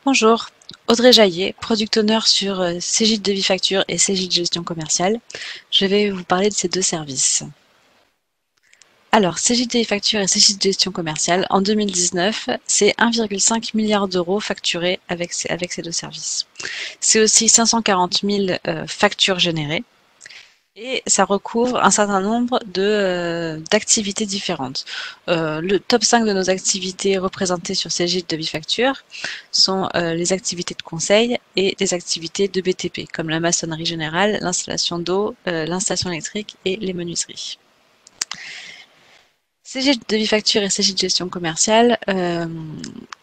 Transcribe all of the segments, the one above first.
Bonjour, Audrey Jaillet, Product Owner sur Cegid Devis Facture et Cegid Gestion Commerciale. Je vais vous parler de ces deux services. Alors, Cegid Devis Facture et Cegid Gestion Commerciale, en 2019, c'est 1,5 milliard d'euros facturés avec ces deux services. C'est aussi 540 000 factures générées. Et ça recouvre un certain nombre d'activités différentes. Le top 5 de nos activités représentées sur Cegid Devis Facture sont les activités de conseil et les activités de BTP, comme la maçonnerie générale, l'installation d'eau, l'installation électrique et les menuiseries. Cegid Devis Facture et Cegid Gestion Commerciale,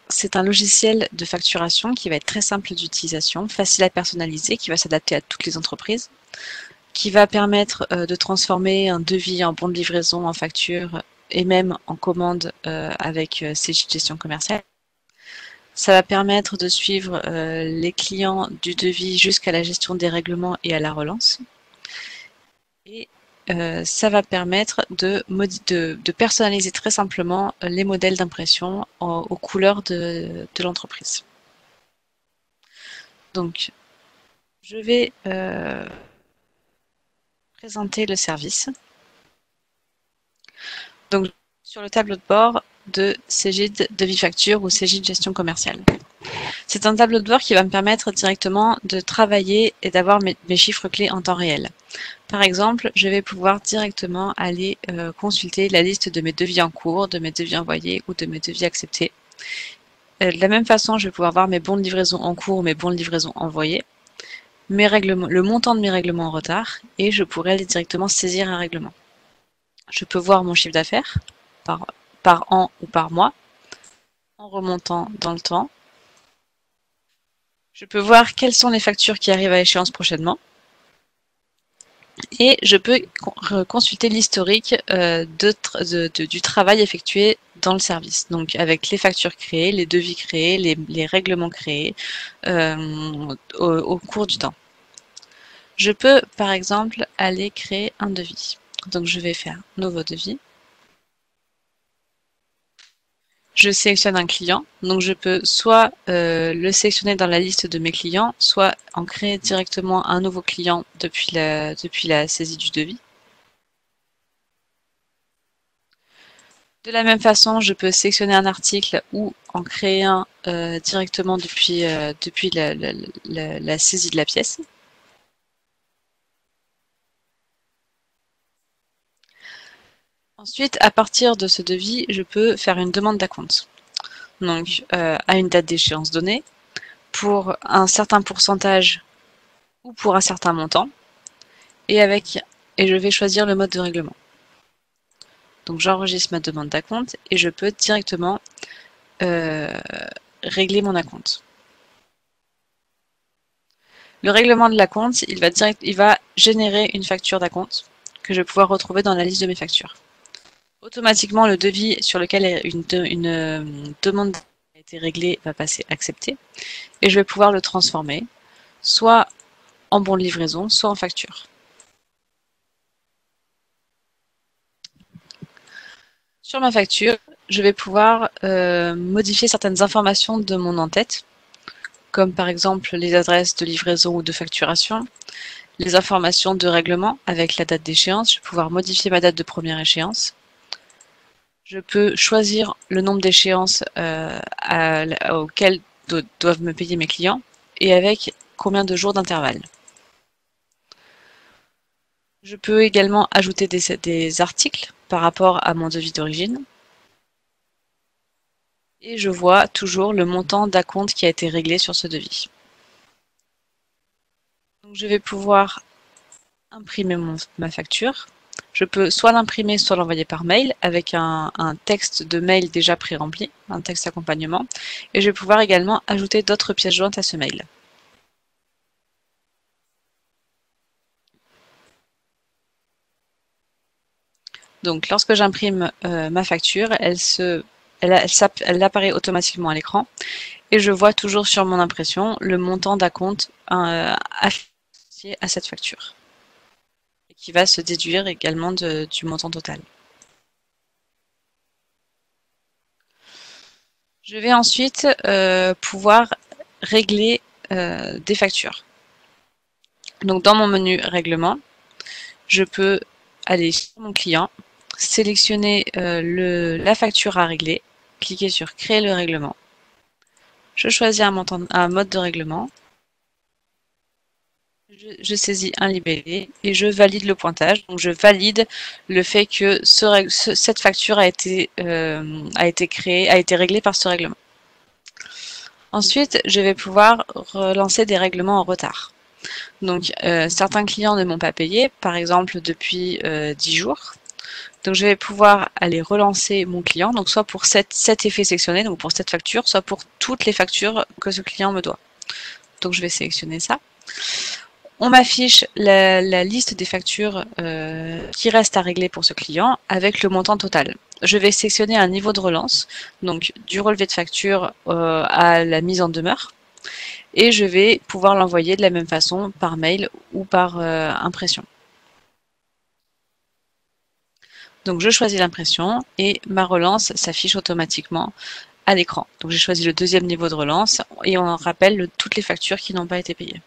c'est un logiciel de facturation qui va être très simple d'utilisation, facile à personnaliser, qui va s'adapter à toutes les entreprises, qui va permettre de transformer un devis en bon de livraison en facture et même en commande avec Cegid Gestion Commerciale. Ça va permettre de suivre les clients du devis jusqu'à la gestion des règlements et à la relance. Et ça va permettre de personnaliser très simplement les modèles d'impression aux couleurs de l'entreprise. Donc, je vais présenter le service. Donc, sur le tableau de bord de Cegid Devis Facture ou Cegid Gestion Commerciale. C'est un tableau de bord qui va me permettre directement de travailler et d'avoir mes chiffres clés en temps réel. Par exemple, je vais pouvoir directement aller consulter la liste de mes devis en cours, de mes devis envoyés ou de mes devis acceptés. De la même façon, je vais pouvoir voir mes bons de livraison en cours, mes bons de livraison envoyés, le montant de mes règlements en retard, et je pourrais aller directement saisir un règlement. Je peux voir mon chiffre d'affaires par an ou par mois, en remontant dans le temps. Je peux voir quelles sont les factures qui arrivent à échéance prochainement. Et je peux consulter l'historique du travail effectué dans le service. Donc avec les factures créées, les devis créés, les règlements créés au cours du temps. Je peux par exemple aller créer un devis. Donc je vais faire nouveau devis. Je sélectionne un client, donc je peux soit le sélectionner dans la liste de mes clients, soit en créer directement un nouveau client depuis la saisie du devis. De la même façon, je peux sélectionner un article ou en créer un directement depuis la saisie de la pièce. Ensuite, à partir de ce devis, je peux faire une demande d'acompte. Donc, à une date d'échéance donnée, pour un certain pourcentage ou pour un certain montant, et je vais choisir le mode de règlement. Donc, j'enregistre ma demande d'acompte et je peux directement régler mon acompte. Le règlement de l'acompte, il va générer une facture d'acompte que je vais pouvoir retrouver dans la liste de mes factures. Automatiquement, le devis sur lequel une demande a été réglée va passer accepté et je vais pouvoir le transformer soit en bon de livraison, soit en facture. Sur ma facture, je vais pouvoir modifier certaines informations de mon en-tête, comme par exemple les adresses de livraison ou de facturation, les informations de règlement avec la date d'échéance. Je vais pouvoir modifier ma date de première échéance. Je peux choisir le nombre d'échéances auxquelles doivent me payer mes clients et avec combien de jours d'intervalle. Je peux également ajouter des articles par rapport à mon devis d'origine. Et je vois toujours le montant d'acompte qui a été réglé sur ce devis. Donc je vais pouvoir imprimer ma facture. Je peux soit l'imprimer, soit l'envoyer par mail avec un texte de mail déjà pré-rempli, un texte d'accompagnement. Et je vais pouvoir également ajouter d'autres pièces jointes à ce mail. Donc lorsque j'imprime ma facture, elle apparaît automatiquement à l'écran et je vois toujours sur mon impression le montant d'acompte associé à cette facture, qui va se déduire également du montant total. Je vais ensuite pouvoir régler des factures. Donc dans mon menu règlement, je peux aller sur mon client, sélectionner la facture à régler, cliquer sur créer le règlement. Je choisis un mode de règlement. Je saisis un libellé et je valide le pointage. Donc je valide le fait que cette facture a été réglée par ce règlement. Ensuite, je vais pouvoir relancer des règlements en retard. Donc certains clients ne m'ont pas payé, par exemple depuis 10 jours. Donc je vais pouvoir aller relancer mon client, donc soit pour cet effet sélectionné, donc pour cette facture, soit pour toutes les factures que ce client me doit. Donc je vais sélectionner ça. On m'affiche la liste des factures qui restent à régler pour ce client avec le montant total. Je vais sélectionner un niveau de relance, donc du relevé de facture à la mise en demeure, et je vais pouvoir l'envoyer de la même façon par mail ou par impression. Donc je choisis l'impression et ma relance s'affiche automatiquement à l'écran. Donc j'ai choisi le deuxième niveau de relance et on rappelle toutes les factures qui n'ont pas été payées.